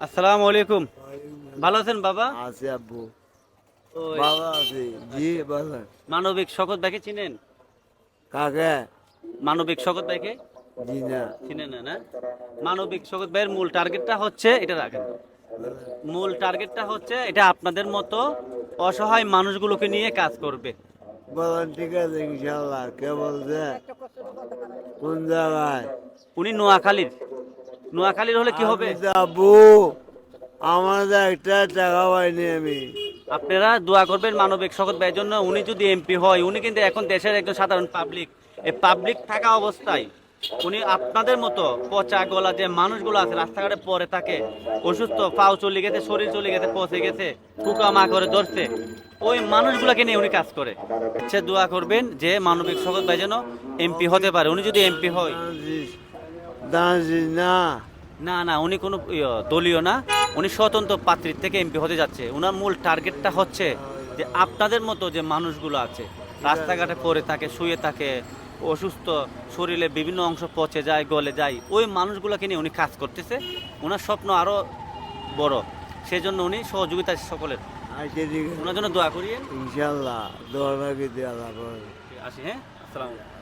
আসসালামু আলাইকুম। ভালো আছেন বাবা? আছে আব্বু, ওই ভালো আছি। জি বলেন। মানবিক শকত ভাইকে চিনেন? কাকে? মানবিক শকত ভাইকে জি না। চিনেন না? না, মানবিক শকত ভাইয়ের মূল টার্গেটটা হচ্ছে এটা রাখেন। মূল টার্গেটটা হচ্ছে এটা আপনাদের মতো অসহায় মানুষগুলোকে নিয়ে কাজ করবে। বলেন ঠিক আছে ইনশাল্লাহ। কে বলছে? কোন জায়গায়? উনি নোয়াখালীর। নোয়াখালীর হলে কি হবে? আমি তো আব্বু, আমার তো একটা টাকা পাইনি আমি। আপনারা দোয়া করবেন মানবিক শকত ভাইয়ের জন্য। উনি যদি এমপি হয়, উনি কিন্তু এখন দেশের একজন সাধারণ পাবলিক। এই পাবলিক থাকা অবস্থায় উনি আপনাদের মতো পচা গলা যে মানুষগুলো আছে রাস্তাঘাটে পড়ে থাকে, অসুস্থ, পাও চলে গেছে, শরীর চলে গেছে, পচে গেছে, কুকা মা করে ধরছে, ওই মানুষগুলোকে নিয়ে উনি কাজ করে। সে দোয়া করবেন যে মানবিক শকত ভাই যেন এমপি হতে পারে। উনি যদি এমপি হয়, দাঁড়াচ্ছিস, দাঁড়াচ্ছিস না। না না, উনি কোনো দলীয় না, উনি স্বতন্ত্র প্রার্থীর থেকে এমপি হতে যাচ্ছে। ওনার মূল টার্গেটটা হচ্ছে যে আপনাদের মতো যে মানুষগুলো আছে রাস্তাঘাটে পড়ে থাকে, শুয়ে থাকে, অসুস্থ, শরীরে বিভিন্ন অংশ পচে যায়, গলে যায়, ওই মানুষগুলোকে নিয়ে উনি কাজ করতেছে। ওনার স্বপ্ন আরও বড়, সেজন্য উনি সহযোগিতা সকলের। আচ্ছা ঠিক আছে ওনার জন্য দোয়া করিয়েন। ইনশাল্লাহ। দোয়া রাখি দিয়ে আল্লাহ। আসি, হ্যাঁ, আসসালামু আলাইকুম।